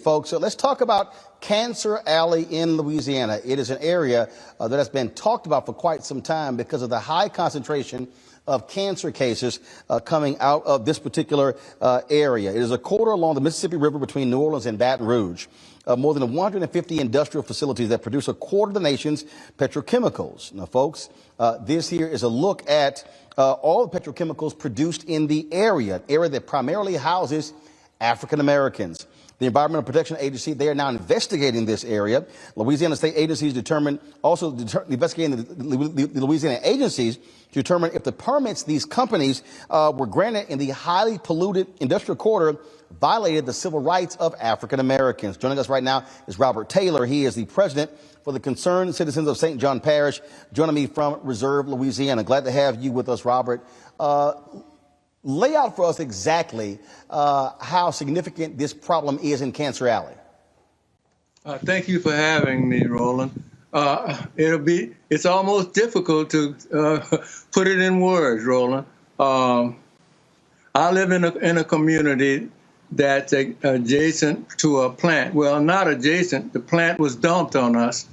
Folks, so let's talk about Cancer Alley in Louisiana. It is an area that has been talked about for quite some time because of the high concentration of cancer cases coming out of this particular area. It is a corridor along the Mississippi River between New Orleans and Baton Rouge. More than 150 industrial facilities that produce a quarter of the nation's petrochemicals. Now, folks, this here is a look at all the petrochemicals produced in the area, an area that primarily houses African Americans. The Environmental Protection Agency, they are now investigating this area. Louisiana state agencies investigating the Louisiana agencies to determine if the permits these companies were granted in the highly polluted industrial corridor violated the civil rights of African Americans. Joining us right now is Robert Taylor. He is the president for the Concerned Citizens of St. John Parish, joining me from Reserve, Louisiana. Glad to have you with us, Robert. Lay out for us exactly how significant this problem is in Cancer Alley. Thank you for having me, Roland. It's almost difficult to put it in words, Roland. I live in a community that's adjacent to a plant. Well, not adjacent. The plant was dumped on us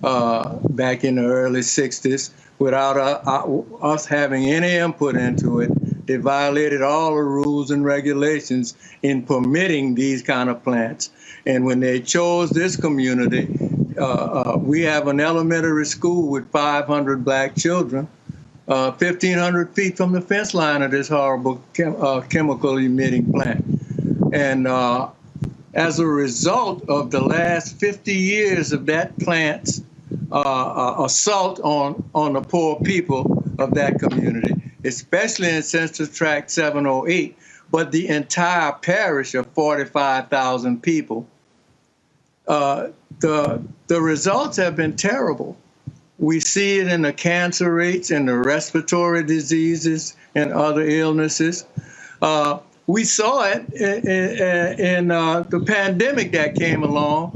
back in the early 60s without us having any input into it. They violated all the rules and regulations in permitting these kind of plants. And when they chose this community, we have an elementary school with 500 black children, 1,500 feet from the fence line of this horrible chemical emitting plant. And as a result of the last 50 years of that plant's assault on the poor people of that community, especially in Census Tract 708, but the entire parish of 45,000 people, the results have been terrible. We see it in the cancer rates and the respiratory diseases and other illnesses. We saw it in the pandemic that came along,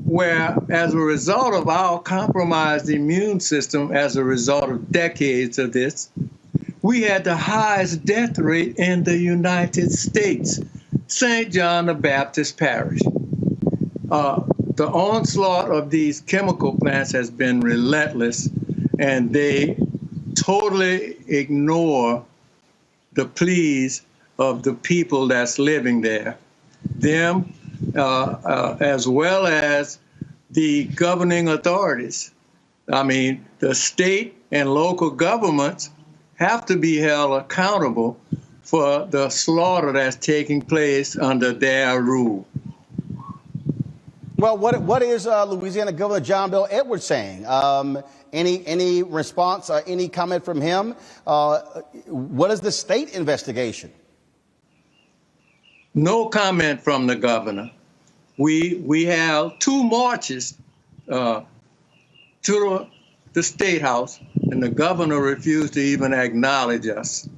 where as a result of our compromised immune system, as a result of decades of this, we had the highest death rate in the United States, St. John the Baptist Parish. The onslaught of these chemical plants has been relentless, and they totally ignore the pleas of the people that's living there, them as well as the governing authorities. I mean, the state and local governments have to be held accountable for the slaughter that's taking place under their rule. Well, what is Louisiana Governor John Bel Edwards saying? Any response, any comment from him? What is the state investigation? No comment from the governor. We have two marches to the State House, and the governor refused to even acknowledge us.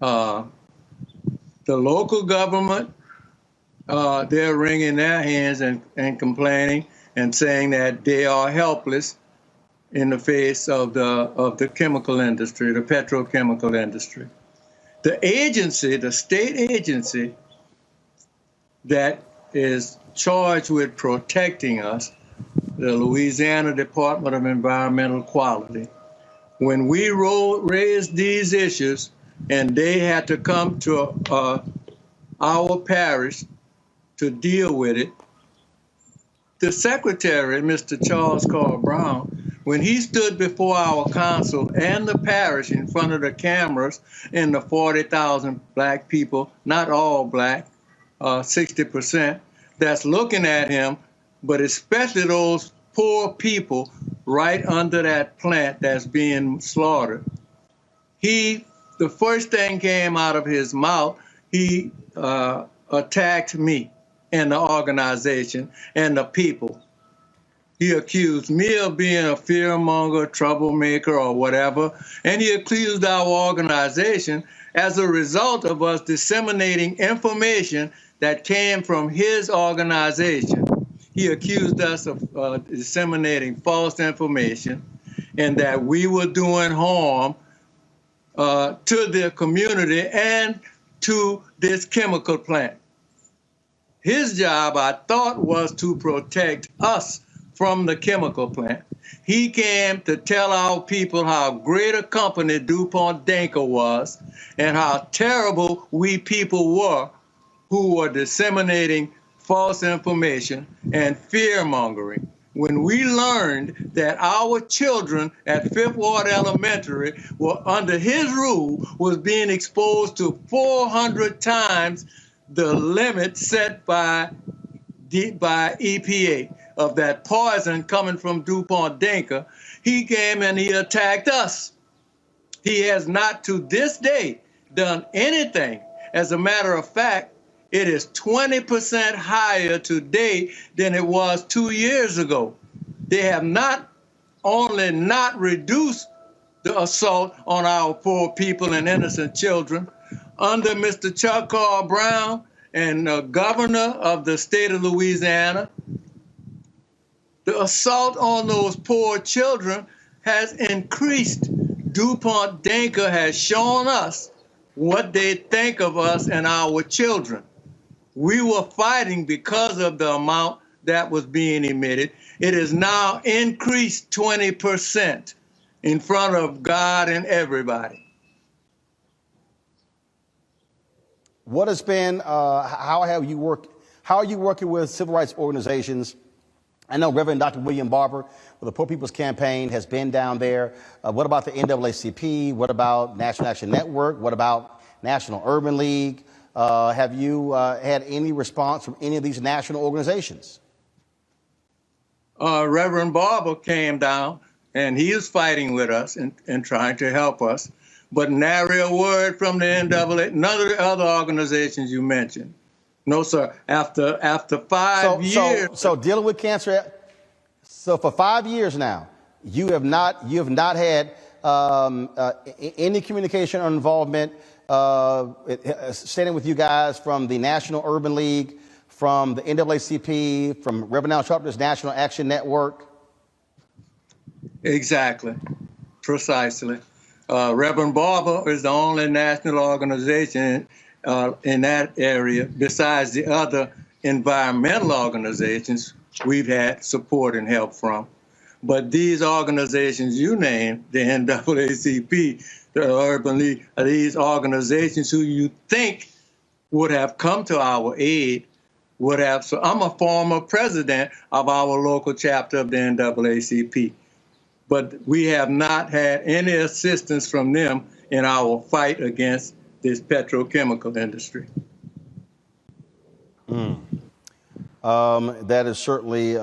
The local government, they're wringing their hands and complaining and saying that they are helpless in the face of the chemical industry, the petrochemical industry. The agency, the state agency that is charged with protecting us, the Louisiana Department of Environmental Quality, when we raised these issues and they had to come to our parish to deal with it, the secretary, Mr. Charles Carl Brown, when he stood before our council and the parish in front of the cameras and the 40,000 black people, not all black, 60%, that's looking at him, but especially those poor people right under that plant that's being slaughtered. The first thing came out of his mouth, he attacked me and the organization and the people. He accused me of being a fearmonger, troublemaker, or whatever, and he accused our organization as a result of us disseminating information that came from his organization. He accused us of disseminating false information and that we were doing harm to the community and to this chemical plant. His job, I thought, was to protect us from the chemical plant. He came to tell our people how great a company DuPont Danker was and how terrible we people were who were disseminating false information and fear-mongering. When we learned that our children at Fifth Ward Elementary were under his rule, was being exposed to 400 times the limit set by EPA of that poison coming from DuPont Danker, he came and he attacked us. He has not to this day done anything. As a matter of fact, it is 20% higher today than it was 2 years ago. They have not only not reduced the assault on our poor people and innocent children, under Mr. Chuck Carl Brown and governor of the state of Louisiana, the assault on those poor children has increased. DuPont Danker has shown us what they think of us and our children. We were fighting because of the amount that was being emitted. It is now increased 20% in front of God and everybody. What has been, how are you working with civil rights organizations? I know Reverend Dr. William Barber with the Poor People's Campaign has been down there. What about the NAACP? What about National Action Network? What about National Urban League? Have you had any response from any of these national organizations? Reverend Barber came down, and he is fighting with us and trying to help us. But nary a word from the NAA, none of the other organizations you mentioned. No, sir. After 5 years. So dealing with cancer. So for 5 years now, you have not had any communication or involvement standing with you guys from the National Urban League, from the NAACP, from Reverend Al Sharpton's National Action Network. Exactly, precisely. Reverend Barber is the only national organization in that area, besides the other environmental organizations we've had support and help from. But these organizations you named, the NAACP, the Urban League, are these organizations who you think would have come to our aid, would have. So I'm a former president of our local chapter of the NAACP. But we have not had any assistance from them in our fight against this petrochemical industry. That is certainly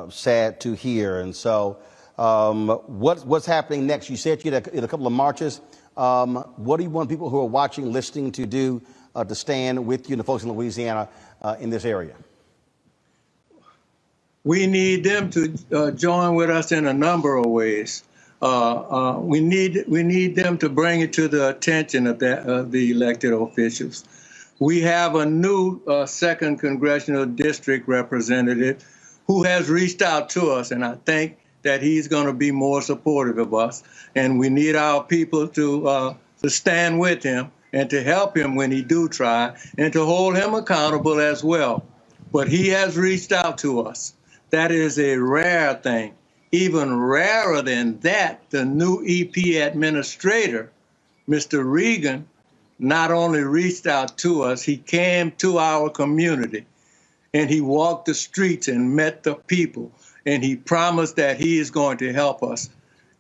sad to hear. And so what's happening next? You said you had a couple of marches. What do you want people who are watching, listening to do to stand with you and the folks in Louisiana in this area? We need them to join with us in a number of ways. We need them to bring it to the attention of the elected officials. We have a new 2nd Congressional District representative who has reached out to us, and I think that he's going to be more supportive of us. And we need our people to stand with him and to help him when he do try, and to hold him accountable as well. But he has reached out to us. That is a rare thing. Even rarer than that, the new EPA administrator, Mr. Regan, not only reached out to us, he came to our community and he walked the streets and met the people, and he promised that he is going to help us.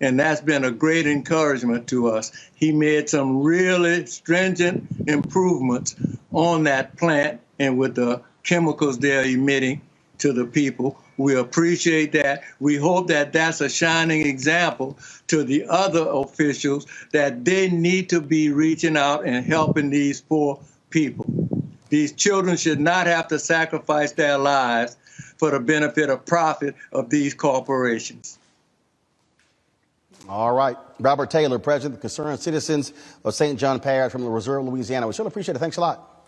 And that's been a great encouragement to us. He made some really stringent improvements on that plant and with the chemicals they're emitting to the people. We appreciate that. We hope that that's a shining example to the other officials that they need to be reaching out and helping these poor people. These children should not have to sacrifice their lives for the benefit of profit of these corporations. All right. Robert Taylor, President of the Concerned Citizens of St. John Parish from the Reserve, Louisiana. We sure appreciate it. Thanks a lot.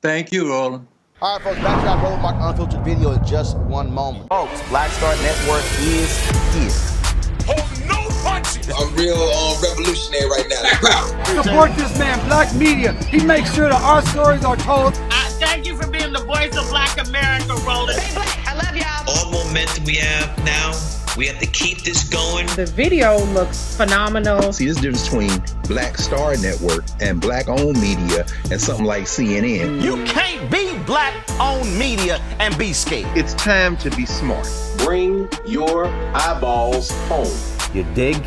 Thank you, Roland. All right, folks, back to our Roland Martin Unfiltered video in just one moment. Folks, Black Star Network is here. Hold no punches. I'm real revolutionary right now. Support this man, Black Media. He makes sure that our stories are told. I thank you for being the voice of Black America, Roland. Stay black. I love y'all. All momentum we have now, we have to keep this going. The video looks phenomenal. See, this difference between Black Star Network and Black-owned media and something like CNN. You can't be Black-owned media and be scared. It's time to be smart. Bring your eyeballs home. You dig?